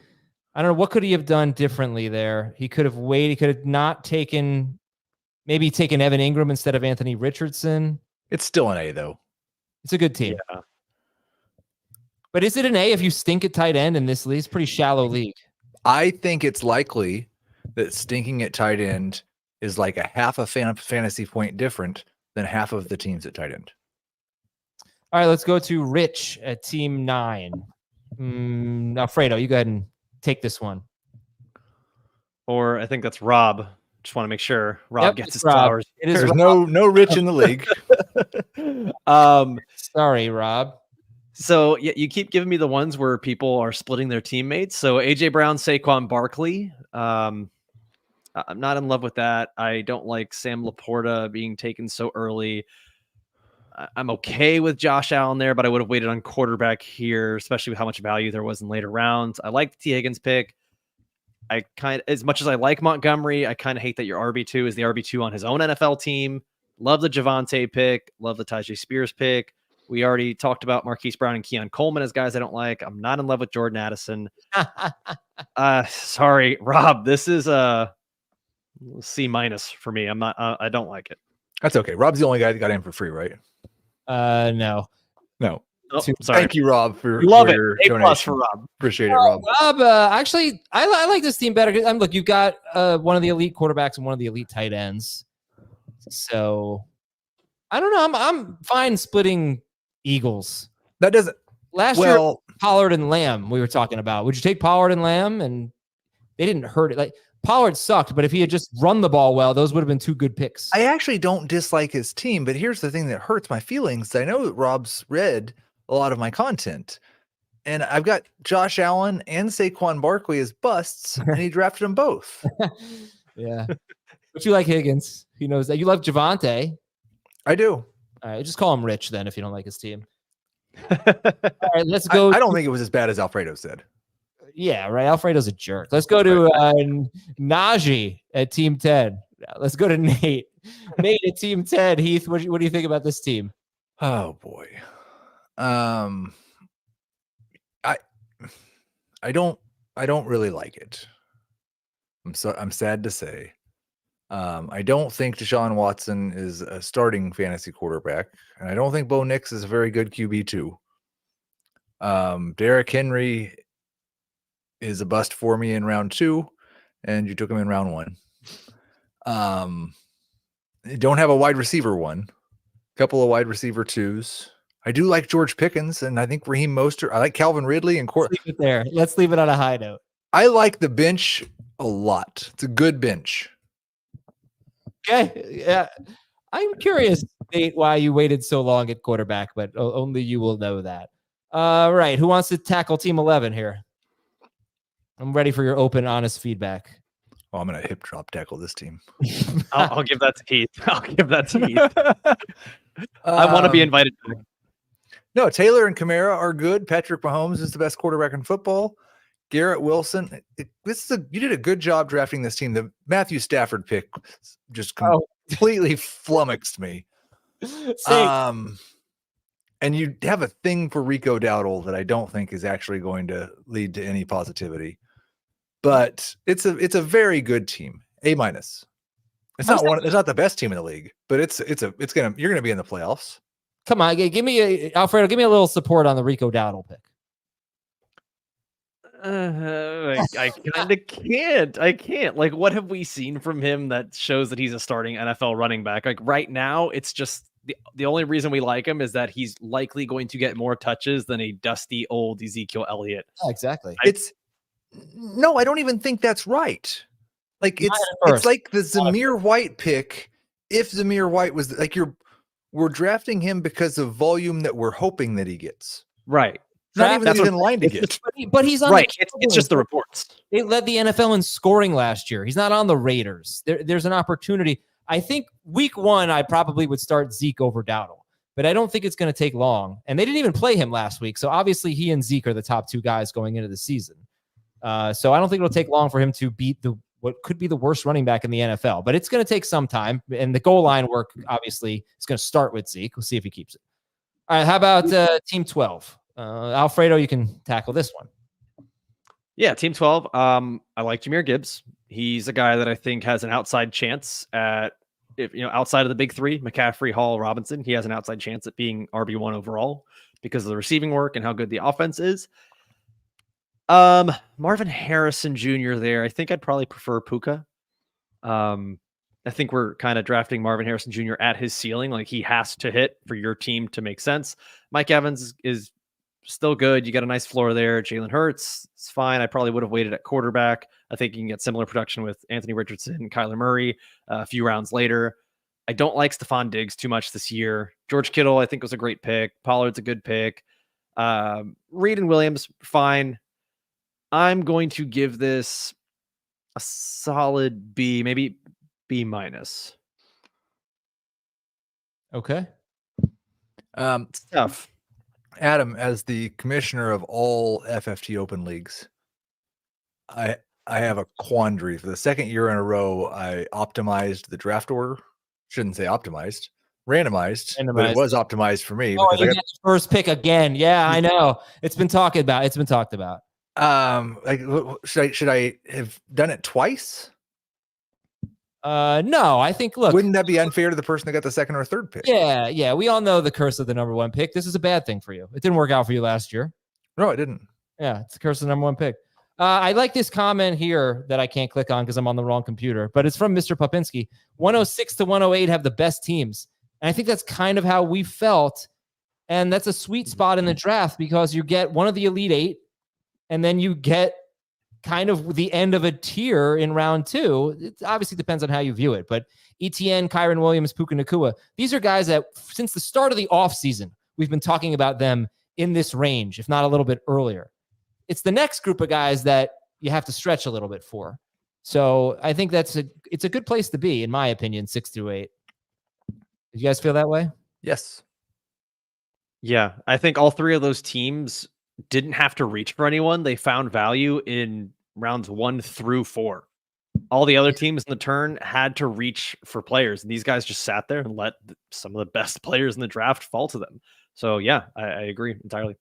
I don't know. What could he have done differently there? He could have waited. He could have not taken Evan Ingram instead of Anthony Richardson. It's still an A, though. It's a good team. Yeah. But is it an A if you stink at tight end in this league? It's a pretty shallow league. I think it's likely that stinking at tight end is like a half a fantasy point different than half of the teams at tight end. All right, let's go to Rich at team 9. Alfredo, you go ahead and take this one. Or I think that's Rob. Just want to make sure Rob gets his flowers. There's no Rich in the league. Sorry, Rob. So yeah, you keep giving me the ones where people are splitting their teammates. So AJ Brown, Saquon Barkley. I'm not in love with that. I don't like Sam Laporta being taken so early. I'm okay with Josh Allen there, but I would have waited on quarterback here, especially with how much value there was in later rounds. I like the T. Higgins pick. As much as I like Montgomery, I kind of hate that your RB2 is the RB2 on his own NFL team. Love the Javonte pick. Love the Tyjae Spears pick. We already talked about Marquise Brown and Keon Coleman as guys I don't like. I'm not in love with Jordan Addison. Sorry, Rob. This is a C- for me. I'm not. I don't like it. That's okay. Rob's the only guy that got in for free, right? No. Oh, sorry. Thank you, Rob, for Love it. your A+ donation. for Rob. Appreciate it, Rob. Rob, actually, I like this team better. Look, you've got one of the elite quarterbacks and one of the elite tight ends. So I don't know. I'm fine splitting Eagles. That doesn't. Last year, Pollard and Lamb we were talking about. Would you take Pollard and Lamb? And they didn't hurt it. Like Pollard sucked, but if he had just run the ball well, those would have been two good picks. I actually don't dislike his team, but here's the thing that hurts my feelings. I know that Rob's read a lot of my content, and I've got Josh Allen and Saquon Barkley as busts, and he drafted them both. Yeah. But you like Higgins. He knows that. You love Javonte. I do. All right, just call him Rich then if you don't like his team. All right, let's go. I don't think it was as bad as Alfredo said. Yeah, right. Alfredo's a jerk. Let's go to Najee at Team 10. Let's go to Nate. Nate at Team 10. Heath, what do you think about this team? Oh boy. I don't really like it. I'm sad to say. I don't think Deshaun Watson is a starting fantasy quarterback, and I don't think Bo Nix is a very good QB too. Derrick Henry is a bust for me in round 2, and you took him in round 1. You don't have a wide receiver 1, a couple of wide receiver 2s. I do like George Pickens, and I think Raheem Mostert. I like Calvin Ridley and Let's leave it there. Let's leave it on a high note. I like the bench a lot. It's a good bench. Okay. Yeah. I'm curious, Nate, why you waited so long at quarterback, but only you will know that. Right. Who wants to tackle Team 11 here? I'm ready for your open, honest feedback. Oh, I'm going to hip drop tackle this team. I'll give that to Heath. I'll give that to Heath. I want to be invited back. No, Taylor and Kamara are good. Patrick Mahomes is the best quarterback in football. Garrett Wilson. You did a good job drafting this team. The Matthew Stafford pick just completely flummoxed me. And you have a thing for Rico Dowdle that I don't think is actually going to lead to any positivity. But it's a very good team. A-. It's not the best team in the league, but you're gonna be in the playoffs. Come on, Alfredo, give me a little support on the Rico Dowdle pick. I kind of can't. I can't. Like, what have we seen from him that shows that he's a starting NFL running back? Like right now, it's just the only reason we like him is that he's likely going to get more touches than a dusty old Ezekiel Elliott. Oh, exactly. No, I don't even think that's right. Like it's like the Zamir White pick. If Zamir White was like we're drafting him because of volume that we're hoping that he gets. Right. Not even that he's in line to get. But he's on right. It's just the reports. They led the NFL in scoring last year. He's not on the Raiders. There's an opportunity. I think week 1, I probably would start Zeke over Dowdle, but I don't think it's going to take long. And they didn't even play him last week. So obviously he and Zeke are the top 2 guys going into the season. So I don't think it'll take long for him to beat what could be the worst running back in the NFL, but it's going to take some time. And the goal line work, obviously, is going to start with Zeke. We'll see if he keeps it. All right. How about Team 12? Alfredo, you can tackle this one. Yeah, Team 12. I like Jahmyr Gibbs. He's a guy that I think has an outside chance at, outside of the big 3, McCaffrey, Hall, Robinson. He has an outside chance at being RB1 overall because of the receiving work and how good the offense is. Marvin Harrison Jr. there. I think I'd probably prefer Puka. I think we're kind of drafting Marvin Harrison Jr. at his ceiling. Like he has to hit for your team to make sense. Mike Evans is still good. You got a nice floor there. Jalen Hurts, it's fine. I probably would have waited at quarterback. I think you can get similar production with Anthony Richardson and Kyler Murray a few rounds later. I don't like Stephon Diggs too much this year. George Kittle, I think, was a great pick. Pollard's a good pick. Reed and Williams, fine. I'm going to give this a solid B, maybe B-. Okay. It's tough. Adam, as the commissioner of all FFT open leagues, I have a quandary. For the second year in a row, I optimized the draft order. Shouldn't say optimized. Randomized. But it was optimized for me. Oh, you got the first pick again. Yeah, I know. It's been talked about. Should I have done it twice? No, I think, look. Wouldn't that be unfair to the person that got the second or third pick? Yeah. We all know the curse of the number one pick. This is a bad thing for you. It didn't work out for you last year. No, it didn't. Yeah, it's the curse of the number one pick. I like this comment here that I can't click on because I'm on the wrong computer, but it's from Mr. Popinski. 106 to 108 have the best teams. And I think that's kind of how we felt. And that's a sweet spot in the draft because you get one of the Elite Eight, and then you get kind of the end of a tier in round 2. It obviously depends on how you view it, but ETN, Kyron Williams, Puka Nacua, these are guys that since the start of the offseason, we've been talking about them in this range, if not a little bit earlier. It's the next group of guys that you have to stretch a little bit for. So I think it's a good place to be, in my opinion, 6 through 8. Do you guys feel that way? Yes. Yeah, I think all 3 of those teams didn't have to reach for anyone. They found value in rounds 1 through 4. All the other teams in the turn had to reach for players, and these guys just sat there and let some of the best players in the draft fall to them. So yeah, I agree entirely.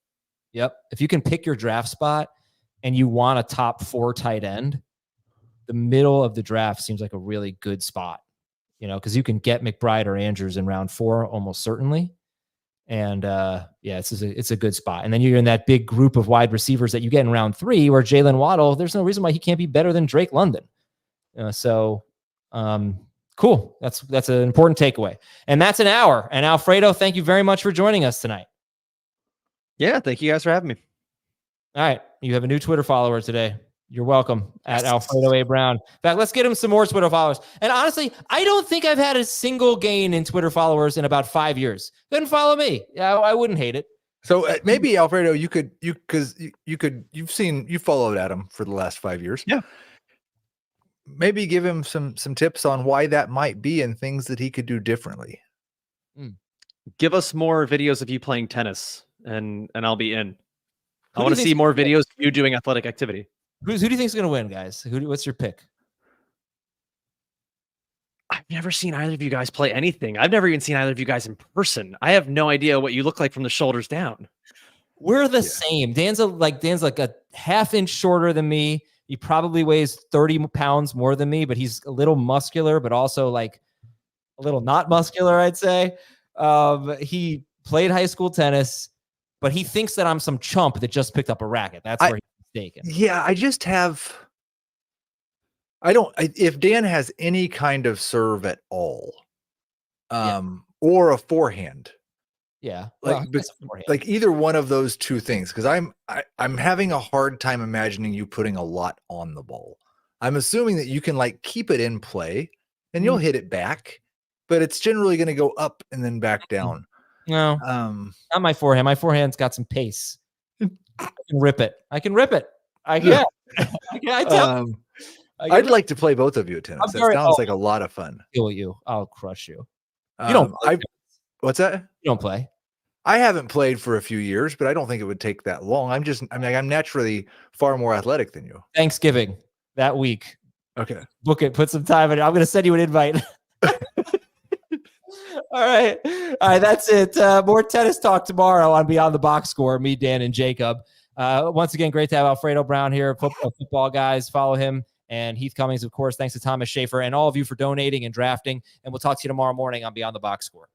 Yep. If you can pick your draft spot and you want a top 4 tight end, the middle of the draft seems like a really good spot, because you can get McBride or Andrews in round 4 almost certainly. And it's a good spot. And then you're in that big group of wide receivers that you get in round 3 where Jalen Waddle, there's no reason why he can't be better than Drake London. Cool. That's an important takeaway. And that's an hour. And Alfredo, thank you very much for joining us tonight. Yeah, thank you guys for having me. All right. You have a new Twitter follower today. You're welcome at Alfredo A. Brown. In fact, let's get him some more Twitter followers. And honestly, I don't think I've had a single gain in Twitter followers in about 5 years. Go ahead and follow me. I wouldn't hate it. So maybe Alfredo, you've followed Adam for the last 5 years. Yeah. Maybe give him some tips on why that might be and things that he could do differently. Give us more videos of you playing tennis and I'll be in. I Who want do to you see more videos of you doing athletic activity. Who do you think is going to win, guys? What's your pick? I've never seen either of you guys play anything. I've never even seen either of you guys in person. I have no idea what you look like from the shoulders down. We're the same. Dan's like a half-inch shorter than me. He probably weighs 30 pounds more than me, but he's a little muscular, but also like a little not muscular, I'd say. He played high school tennis, but he thinks that I'm some chump that just picked up a racket. That's where he's mistaken. Yeah, if Dan has any kind of serve at all, or a forehand, like either one of those two things, because I'm having a hard time imagining you putting a lot on the ball. I'm assuming that you can like keep it in play and you'll hit it back, but it's generally going to go up and then back down. No, not my forehand. My forehand's got some pace. I can rip it. I'd like to play both of you at tennis. That sounds like a lot of fun. Kill you. I'll crush you. You don't play. What's that? You don't play. I haven't played for a few years, but I don't think it would take that long. I'm naturally far more athletic than you. Thanksgiving that week. Okay. Book it. Put some time in it. I'm going to send you an invite. All right. That's it. More tennis talk tomorrow on Beyond the Box Score. Me, Dan, and Jacob. Once again, great to have Alfredo Brown here. Football guys, follow him. And Heath Cummings, of course. Thanks to Thomas Schaefer and all of you for donating and drafting. And we'll talk to you tomorrow morning on Beyond the Box Score.